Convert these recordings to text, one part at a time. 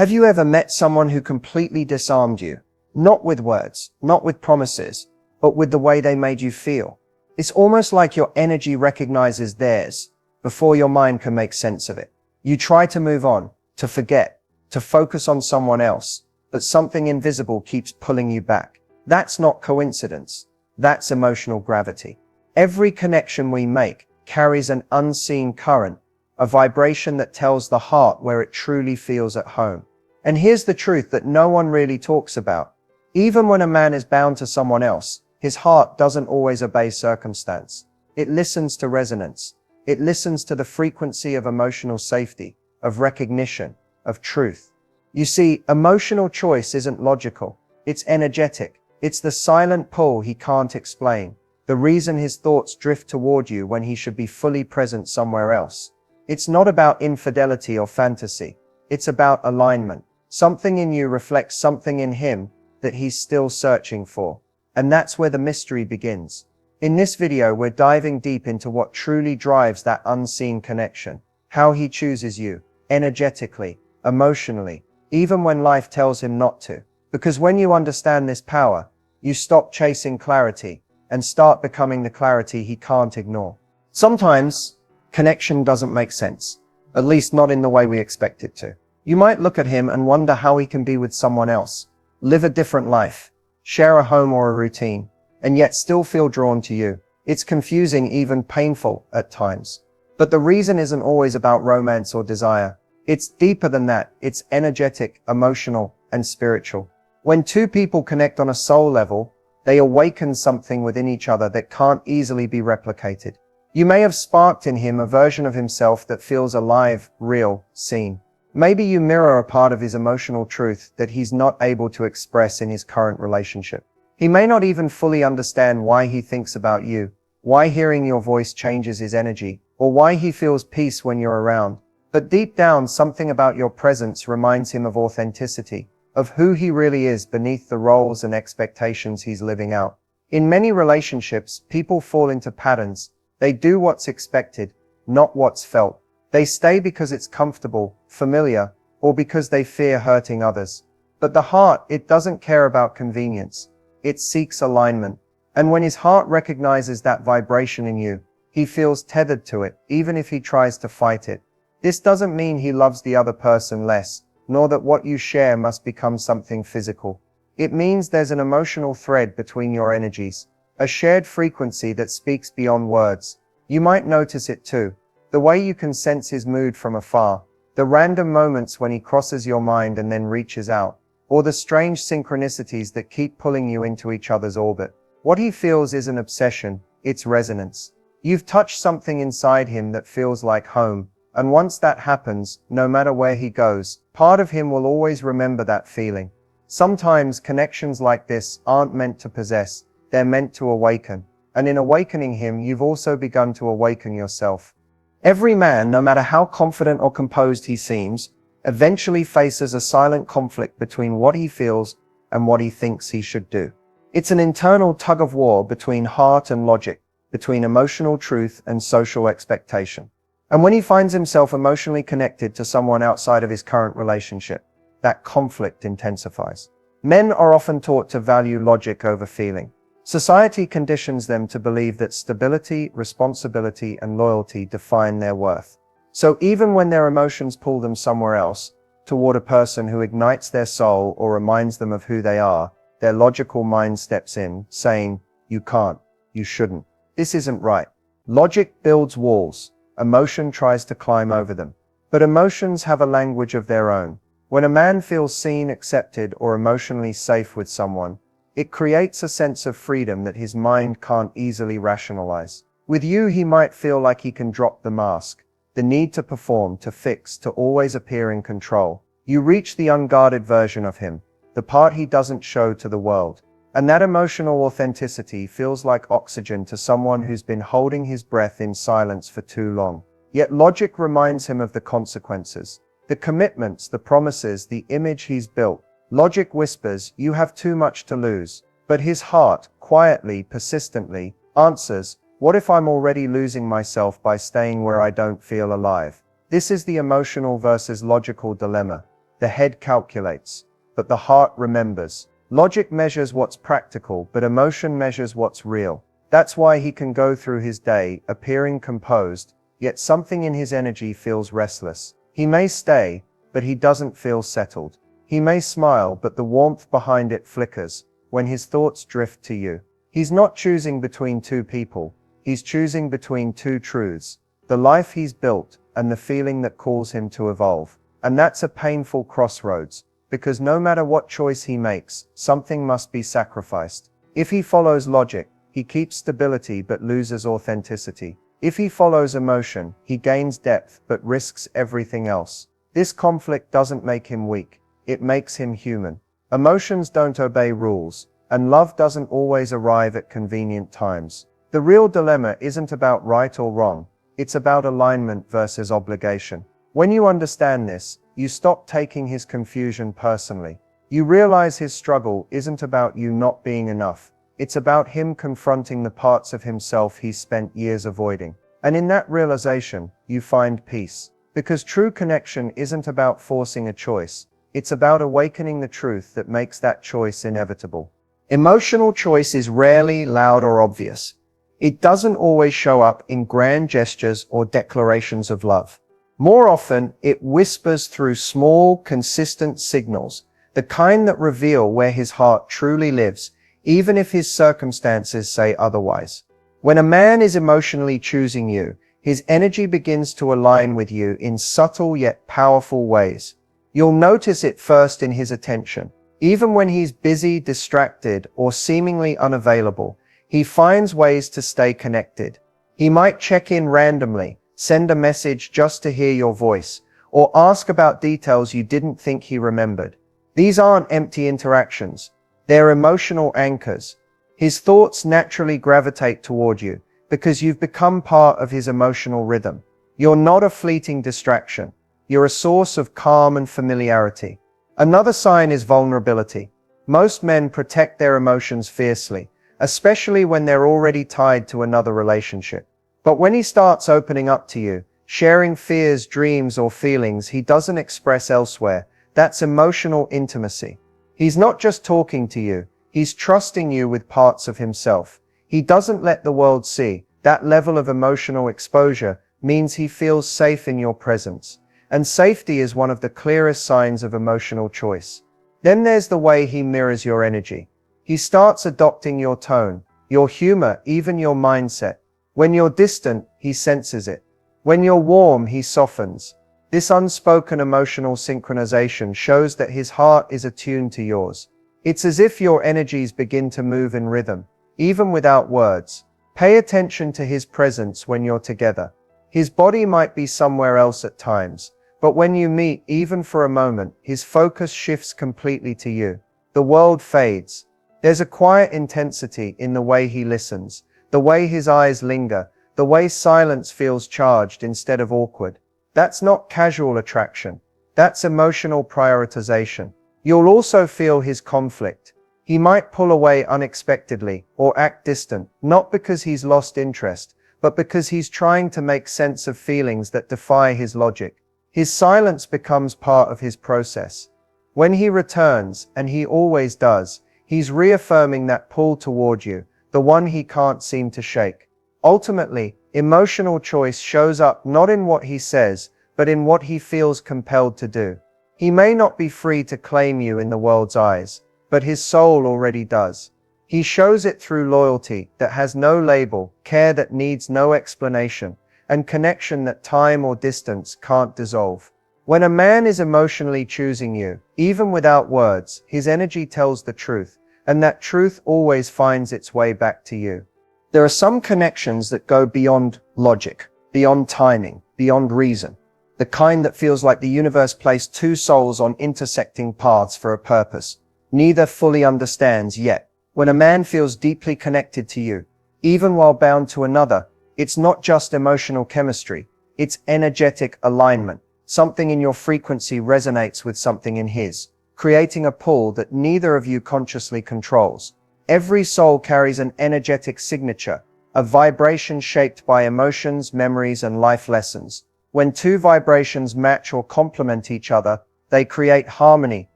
Have you ever met someone who completely disarmed you? Not with words, not with promises, but with the way they made you feel. It's almost like your energy recognizes theirs before your mind can make sense of it. You try to move on, to forget, to focus on someone else, but something invisible keeps pulling you back. That's not coincidence. That's emotional gravity. Every connection we make carries an unseen current, a vibration that tells the heart where it truly feels at home. And here's the truth that no one really talks about. Even when a man is bound to someone else, his heart doesn't always obey circumstance. It listens to resonance. It listens to the frequency of emotional safety, of recognition, of truth. You see, emotional choice isn't logical. It's energetic. It's the silent pull he can't explain. The reason his thoughts drift toward you when he should be fully present somewhere else. It's not about infidelity or fantasy. It's about alignment. Something in you reflects something in him that he's still searching for. And that's where the mystery begins. In this video, we're diving deep into what truly drives that unseen connection. How he chooses you, energetically, emotionally, even when life tells him not to. Because when you understand this power, you stop chasing clarity and start becoming the clarity he can't ignore. Sometimes, connection doesn't make sense, at least not in the way we expect it to. You might look at him and wonder how he can be with someone else, live a different life, share a home or a routine, and yet still feel drawn to you. It's confusing, even painful at times. But the reason isn't always about romance or desire. It's deeper than that. It's energetic, emotional, and spiritual. When two people connect on a soul level, they awaken something within each other that can't easily be replicated. You may have sparked in him a version of himself that feels alive, real, seen. Maybe you mirror a part of his emotional truth that he's not able to express in his current relationship. He may not even fully understand why he thinks about you, why hearing your voice changes his energy, or why he feels peace when you're around. But deep down, something about your presence reminds him of authenticity, of who he really is beneath the roles and expectations he's living out. In many relationships, people fall into patterns. They do what's expected, not what's felt. They stay because it's comfortable, familiar, or because they fear hurting others. But the heart, it doesn't care about convenience. It seeks alignment. And when his heart recognizes that vibration in you, he feels tethered to it, even if he tries to fight it. This doesn't mean he loves the other person less, nor that what you share must become something physical. It means there's an emotional thread between your energies, a shared frequency that speaks beyond words. You might notice it too. The way you can sense his mood from afar, the random moments when he crosses your mind and then reaches out, or the strange synchronicities that keep pulling you into each other's orbit. What he feels is an obsession, it's resonance. You've touched something inside him that feels like home, and once that happens, no matter where he goes, part of him will always remember that feeling. Sometimes connections like this aren't meant to possess, they're meant to awaken. And in awakening him, you've also begun to awaken yourself. Every man, no matter how confident or composed he seems, eventually faces a silent conflict between what he feels and what he thinks he should do. It's an internal tug-of-war between heart and logic, between emotional truth and social expectation. And when he finds himself emotionally connected to someone outside of his current relationship, that conflict intensifies. Men are often taught to value logic over feeling. Society conditions them to believe that stability, responsibility, and loyalty define their worth. So even when their emotions pull them somewhere else, toward a person who ignites their soul or reminds them of who they are, their logical mind steps in, saying, "You can't, you shouldn't, this isn't right." Logic builds walls. Emotion tries to climb over them. But emotions have a language of their own. When a man feels seen, accepted, or emotionally safe with someone, it creates a sense of freedom that his mind can't easily rationalize. With you, he might feel like he can drop the mask, the need to perform, to fix, to always appear in control. You reach the unguarded version of him, the part he doesn't show to the world. And that emotional authenticity feels like oxygen to someone who's been holding his breath in silence for too long. Yet logic reminds him of the consequences, the commitments, the promises, the image he's built. Logic whispers, "You have too much to lose." But his heart, quietly, persistently, answers, "What if I'm already losing myself by staying where I don't feel alive?" This is the emotional versus logical dilemma. The head calculates, but the heart remembers. Logic measures what's practical, but emotion measures what's real. That's why he can go through his day appearing composed, yet something in his energy feels restless. He may stay, but he doesn't feel settled. He may smile, but the warmth behind it flickers when his thoughts drift to you. He's not choosing between two people. He's choosing between two truths: the life he's built and the feeling that calls him to evolve. And that's a painful crossroads, because no matter what choice he makes, something must be sacrificed. If he follows logic, he keeps stability but loses authenticity. If he follows emotion, he gains depth but risks everything else. This conflict doesn't make him weak, it makes him human. Emotions don't obey rules, and love doesn't always arrive at convenient times. The real dilemma isn't about right or wrong, it's about alignment versus obligation. When you understand this, you stop taking his confusion personally. You realize his struggle isn't about you not being enough. It's about him confronting the parts of himself he's spent years avoiding. And in that realization, you find peace. Because true connection isn't about forcing a choice. It's about awakening the truth that makes that choice inevitable. Emotional choice is rarely loud or obvious. It doesn't always show up in grand gestures or declarations of love. More often, it whispers through small, consistent signals, the kind that reveal where his heart truly lives, even if his circumstances say otherwise. When a man is emotionally choosing you, his energy begins to align with you in subtle yet powerful ways. You'll notice it first in his attention. Even when he's busy, distracted, or seemingly unavailable, he finds ways to stay connected. He might check in randomly, send a message just to hear your voice, or ask about details you didn't think he remembered. These aren't empty interactions. They're emotional anchors. His thoughts naturally gravitate toward you because you've become part of his emotional rhythm. You're not a fleeting distraction. You're a source of calm and familiarity. Another sign is vulnerability. Most men protect their emotions fiercely, especially when they're already tied to another relationship. But when he starts opening up to you, sharing fears, dreams, or feelings he doesn't express elsewhere, that's emotional intimacy. He's not just talking to you, he's trusting you with parts of himself. He doesn't let the world see. That level of emotional exposure means he feels safe in your presence. And safety is one of the clearest signs of emotional choice. Then there's the way he mirrors your energy. He starts adopting your tone, your humor, even your mindset. When you're distant, he senses it. When you're warm, he softens. This unspoken emotional synchronization shows that his heart is attuned to yours. It's as if your energies begin to move in rhythm, even without words. Pay attention to his presence when you're together. His body might be somewhere else at times, but when you meet, even for a moment, his focus shifts completely to you. The world fades. There's a quiet intensity in the way he listens, the way his eyes linger, the way silence feels charged instead of awkward. That's not casual attraction. That's emotional prioritization. You'll also feel his conflict. He might pull away unexpectedly or act distant, not because he's lost interest, but because he's trying to make sense of feelings that defy his logic. His silence becomes part of his process. When he returns, and he always does, he's reaffirming that pull toward you, the one he can't seem to shake. Ultimately, emotional choice shows up not in what he says, but in what he feels compelled to do. He may not be free to claim you in the world's eyes, but his soul already does. He shows it through loyalty that has no label, care that needs no explanation, and connection that time or distance can't dissolve. When a man is emotionally choosing you, even without words, his energy tells the truth, and that truth always finds its way back to you. There are some connections that go beyond logic, beyond timing, beyond reason. The kind that feels like the universe placed two souls on intersecting paths for a purpose. Neither fully understands yet. When a man feels deeply connected to you, even while bound to another, it's not just emotional chemistry, it's energetic alignment. Something in your frequency resonates with something in his, creating a pull that neither of you consciously controls. Every soul carries an energetic signature, a vibration shaped by emotions, memories, and life lessons. When two vibrations match or complement each other, They create harmony,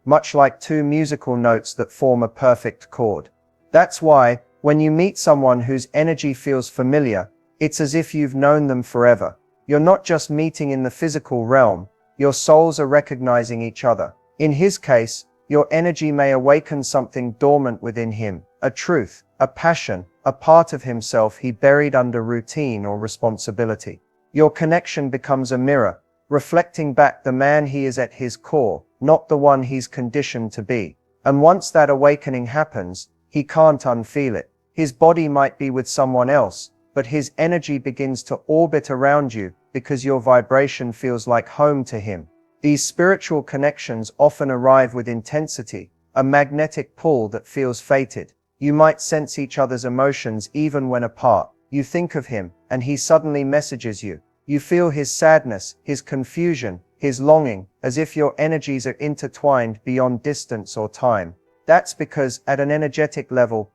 much like two musical notes that form a perfect chord. That's why, when you meet someone whose energy feels familiar, it's as if you've known them forever. You're not just meeting in the physical realm, your souls are recognizing each other. In his case, your energy may awaken something dormant within him, a truth, a passion, a part of himself he buried under routine or responsibility. Your connection becomes a mirror, reflecting back the man he is at his core, not the one he's conditioned to be. And once that awakening happens, he can't unfeel it. His body might be with someone else, but his energy begins to orbit around you because your vibration feels like home to him. These spiritual connections often arrive with intensity, a magnetic pull that feels fated. You might sense each other's emotions even when apart. You think of him, and he suddenly messages you. You feel his sadness, his confusion, his longing, as if your energies are intertwined beyond distance or time. That's because, at an energetic level,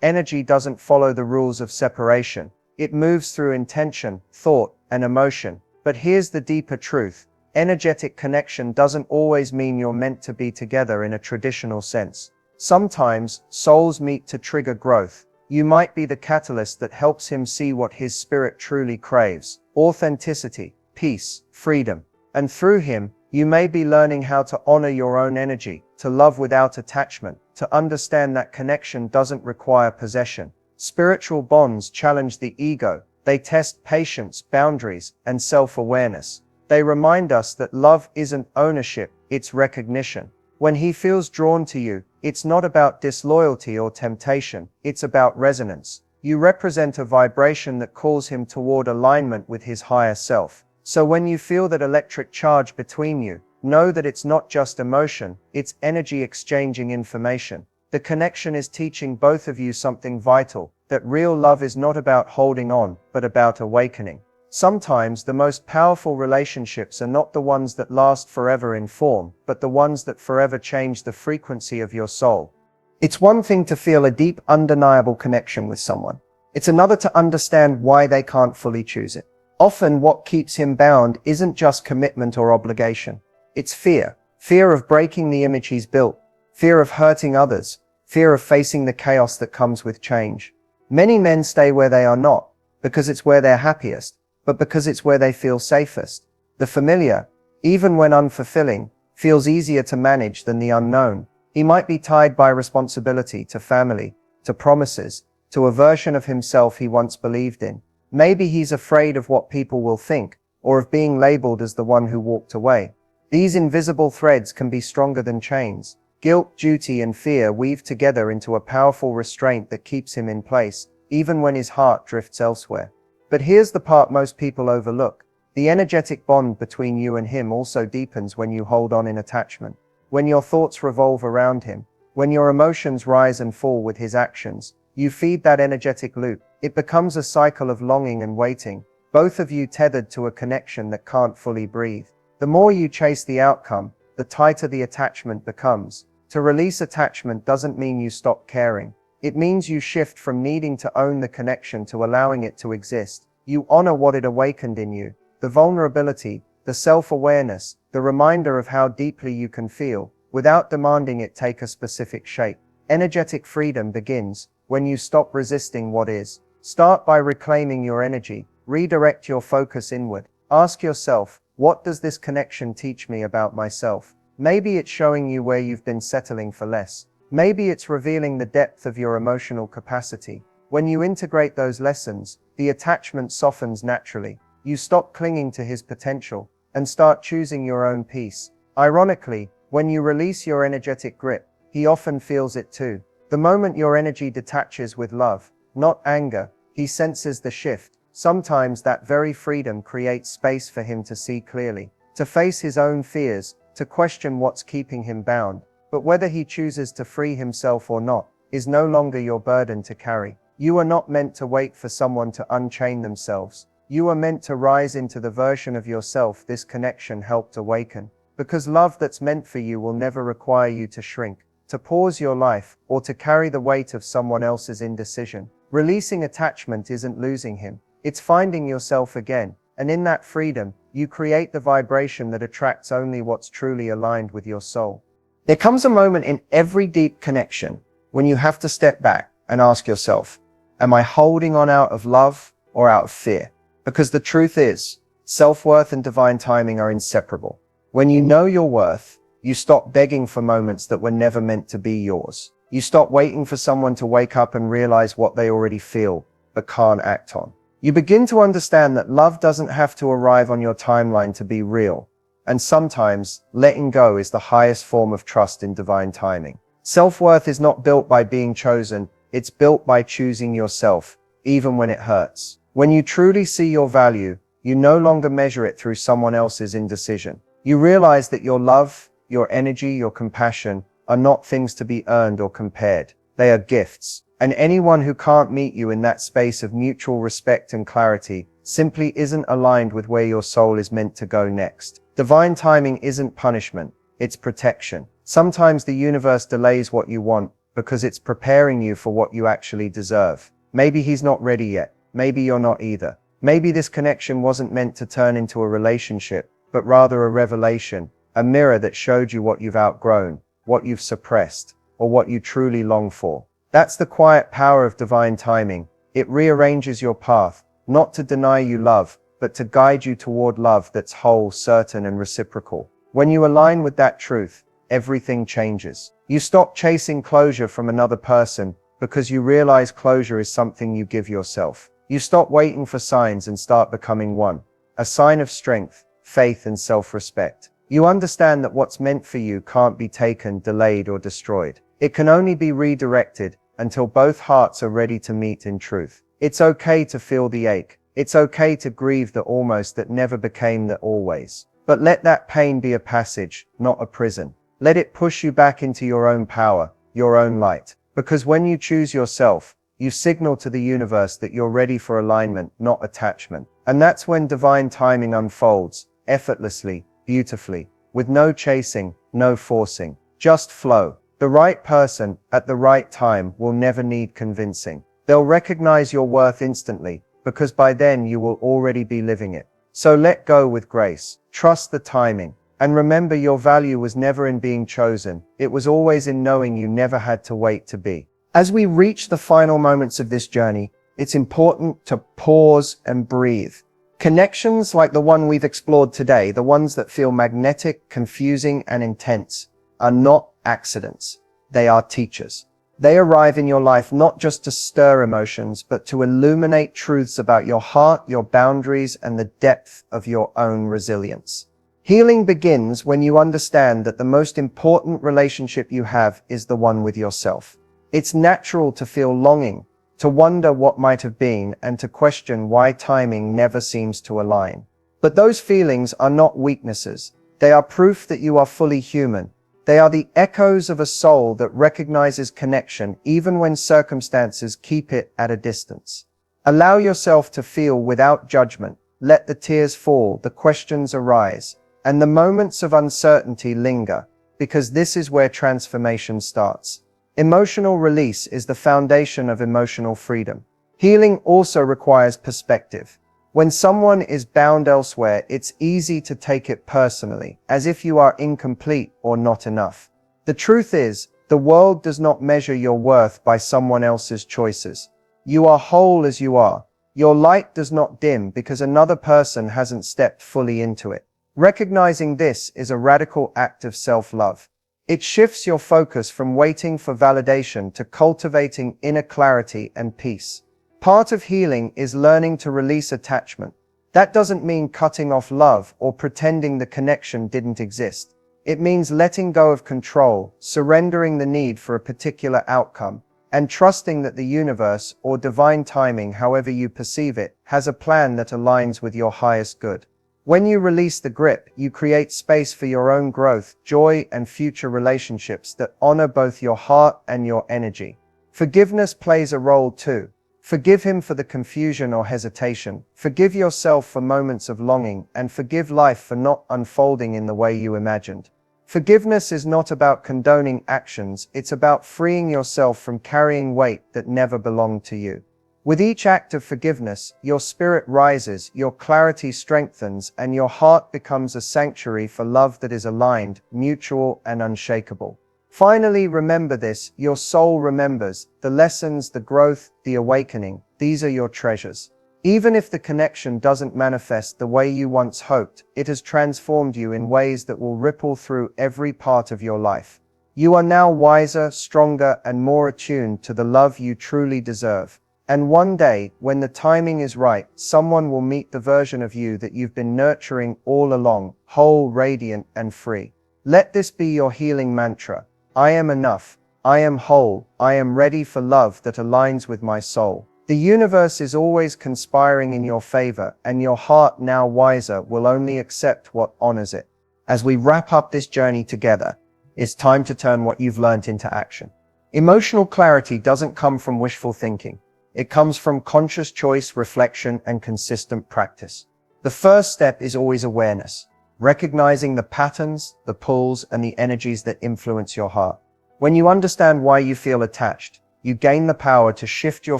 energy doesn't follow the rules of separation. It moves through intention, thought, and emotion. But here's the deeper truth. Energetic connection doesn't always mean you're meant to be together in a traditional sense. Sometimes, souls meet to trigger growth. You might be the catalyst that helps him see what his spirit truly craves: authenticity, peace, freedom. And through him, you may be learning how to honor your own energy, to love without attachment, to understand that connection doesn't require possession. Spiritual bonds challenge the ego. They test patience, boundaries, and self-awareness. They remind us that love isn't ownership, it's recognition. When he feels drawn to you, it's not about disloyalty or temptation, it's about resonance. You represent a vibration that calls him toward alignment with his higher self. So when you feel that electric charge between you, know that it's not just emotion, it's energy exchanging information. The connection is teaching both of you something vital, that real love is not about holding on, but about awakening. Sometimes the most powerful relationships are not the ones that last forever in form, but the ones that forever change the frequency of your soul. It's one thing to feel a deep, undeniable connection with someone. It's another to understand why they can't fully choose it. Often what keeps him bound isn't just commitment or obligation. It's fear. Fear of breaking the image he's built. Fear of hurting others. Fear of facing the chaos that comes with change. Many men stay where they are not, because it's where they're happiest, but because it's where they feel safest. The familiar, even when unfulfilling, feels easier to manage than the unknown. He might be tied by responsibility to family, to promises, to a version of himself he once believed in. Maybe he's afraid of what people will think, or of being labeled as the one who walked away. These invisible threads can be stronger than chains. Guilt, duty, and fear weave together into a powerful restraint that keeps him in place, even when his heart drifts elsewhere. But here's the part most people overlook. The energetic bond between you and him also deepens when you hold on in attachment. When your thoughts revolve around him, when your emotions rise and fall with his actions, you feed that energetic loop. It becomes a cycle of longing and waiting, both of you tethered to a connection that can't fully breathe. The more you chase the outcome, the tighter the attachment becomes. To release attachment doesn't mean you stop caring. It means you shift from needing to own the connection to allowing it to exist. You honor what it awakened in you, the vulnerability, the self-awareness, the reminder of how deeply you can feel, without demanding it take a specific shape. Energetic freedom begins when you stop resisting what is. Start by reclaiming your energy. Redirect your focus inward. Ask yourself, what does this connection teach me about myself? Maybe it's showing you where you've been settling for less. Maybe it's revealing the depth of your emotional capacity. When you integrate those lessons, the attachment softens naturally. You stop clinging to his potential and start choosing your own peace. Ironically, when you release your energetic grip, he often feels it too. The moment your energy detaches with love, not anger, he senses the shift. Sometimes that very freedom creates space for him to see clearly, to face his own fears, to question what's keeping him bound. But whether he chooses to free himself or not, is no longer your burden to carry. You are not meant to wait for someone to unchain themselves. You are meant to rise into the version of yourself this connection helped awaken. Because love that's meant for you will never require you to shrink, to pause your life, or to carry the weight of someone else's indecision. Releasing attachment isn't losing him. It's finding yourself again. And in that freedom, you create the vibration that attracts only what's truly aligned with your soul. There comes a moment in every deep connection when you have to step back and ask yourself, am I holding on out of love or out of fear? Because the truth is, self-worth and divine timing are inseparable. When you know your worth, you stop begging for moments that were never meant to be yours. You stop waiting for someone to wake up and realize what they already feel, but can't act on. You begin to understand that love doesn't have to arrive on your timeline to be real. And sometimes, letting go is the highest form of trust in divine timing. Self-worth is not built by being chosen, it's built by choosing yourself, even when it hurts. When you truly see your value, you no longer measure it through someone else's indecision. You realize that your love, your energy, your compassion are not things to be earned or compared. They are gifts. And anyone who can't meet you in that space of mutual respect and clarity simply isn't aligned with where your soul is meant to go next. Divine timing isn't punishment, it's protection. Sometimes the universe delays what you want because it's preparing you for what you actually deserve. Maybe he's not ready yet. Maybe you're not either. Maybe this connection wasn't meant to turn into a relationship, but rather a revelation, a mirror that showed you what you've outgrown, what you've suppressed, or what you truly long for. That's the quiet power of divine timing. It rearranges your path, not to deny you love, but to guide you toward love that's whole, certain, and reciprocal. When you align with that truth, everything changes. You stop chasing closure from another person because you realize closure is something you give yourself. You stop waiting for signs and start becoming one. A sign of strength, faith, and self-respect. You understand that what's meant for you can't be taken, delayed, or destroyed. It can only be redirected until both hearts are ready to meet in truth. It's okay to feel the ache. It's okay to grieve the almost that never became the always. But let that pain be a passage, not a prison. Let it push you back into your own power, your own light. Because when you choose yourself, you signal to the universe that you're ready for alignment, not attachment. And that's when divine timing unfolds, effortlessly, beautifully, with no chasing, no forcing, just flow. The right person, at the right time, will never need convincing. They'll recognize your worth instantly, because by then you will already be living it. So let go with grace, trust the timing, and remember your value was never in being chosen, it was always in knowing you never had to wait to be. As we reach the final moments of this journey, it's important to pause and breathe. Connections like the one we've explored today, the ones that feel magnetic, confusing, and intense, are not accidents. They are teachers. They arrive in your life not just to stir emotions, but to illuminate truths about your heart, your boundaries, and the depth of your own resilience. Healing begins when you understand that the most important relationship you have is the one with yourself. It's natural to feel longing, to wonder what might have been, and to question why timing never seems to align. But those feelings are not weaknesses. They are proof that you are fully human. They are the echoes of a soul that recognizes connection even when circumstances keep it at a distance. Allow yourself to feel without judgment. Let the tears fall, the questions arise, and the moments of uncertainty linger, because this is where transformation starts. Emotional release is the foundation of emotional freedom. Healing also requires perspective. When someone is bound elsewhere, it's easy to take it personally, as if you are incomplete or not enough. The truth is, the world does not measure your worth by someone else's choices. You are whole as you are. Your light does not dim because another person hasn't stepped fully into it. Recognizing this is a radical act of self-love. It shifts your focus from waiting for validation to cultivating inner clarity and peace. Part of healing is learning to release attachment. That doesn't mean cutting off love or pretending the connection didn't exist. It means letting go of control, surrendering the need for a particular outcome, and trusting that the universe, or divine timing, however you perceive it, has a plan that aligns with your highest good. When you release the grip, you create space for your own growth, joy, and future relationships that honor both your heart and your energy. Forgiveness plays a role too. Forgive him for the confusion or hesitation. Forgive yourself for moments of longing, and forgive life for not unfolding in the way you imagined. Forgiveness is not about condoning actions, it's about freeing yourself from carrying weight that never belonged to you. With each act of forgiveness, your spirit rises, your clarity strengthens, and your heart becomes a sanctuary for love that is aligned, mutual, and unshakable. Finally, remember this: your soul remembers the lessons, the growth, the awakening. These are your treasures. Even if the connection doesn't manifest the way you once hoped, it has transformed you in ways that will ripple through every part of your life. You are now wiser, stronger, and more attuned to the love you truly deserve. And one day, when the timing is right, someone will meet the version of you that you've been nurturing all along, whole, radiant, and free. Let this be your healing mantra. I am enough. I am whole. I am ready for love that aligns with my soul. The universe is always conspiring in your favor, and your heart, now wiser, will only accept what honors it. As we wrap up this journey together, it's time to turn what you've learned into action. Emotional clarity doesn't come from wishful thinking. It comes from conscious choice, reflection, and consistent practice. The first step is always awareness, recognizing the patterns, the pulls, and the energies that influence your heart. When you understand why you feel attached, you gain the power to shift your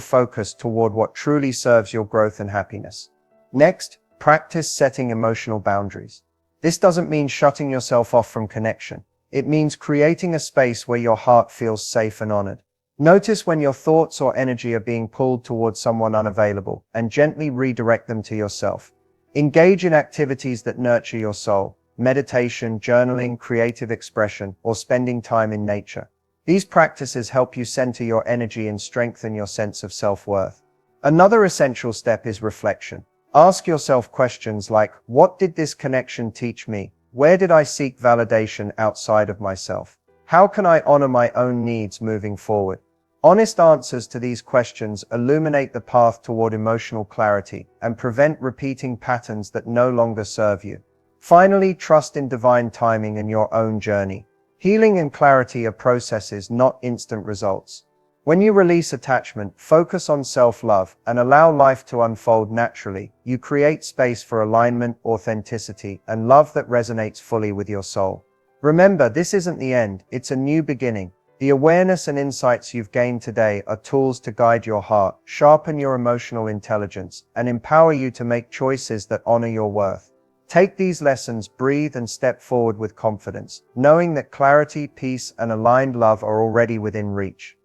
focus toward what truly serves your growth and happiness. Next, practice setting emotional boundaries. This doesn't mean shutting yourself off from connection. It means creating a space where your heart feels safe and honored. Notice when your thoughts or energy are being pulled towards someone unavailable, and gently redirect them to yourself. Engage in activities that nurture your soul: meditation, journaling, creative expression, or spending time in nature. These practices help you center your energy and strengthen your sense of self-worth. Another essential step is reflection. Ask yourself questions like, what did this connection teach me? Where did I seek validation outside of myself? How can I honor my own needs moving forward? Honest answers to these questions illuminate the path toward emotional clarity and prevent repeating patterns that no longer serve you. Finally, trust in divine timing and your own journey. Healing and clarity are processes, not instant results. When you release attachment, focus on self-love, and allow life to unfold naturally, you create space for alignment, authenticity, and love that resonates fully with your soul. Remember, this isn't the end, it's a new beginning. The awareness and insights you've gained today are tools to guide your heart, sharpen your emotional intelligence, and empower you to make choices that honor your worth. Take these lessons, breathe, and step forward with confidence, knowing that clarity, peace, and aligned love are already within reach.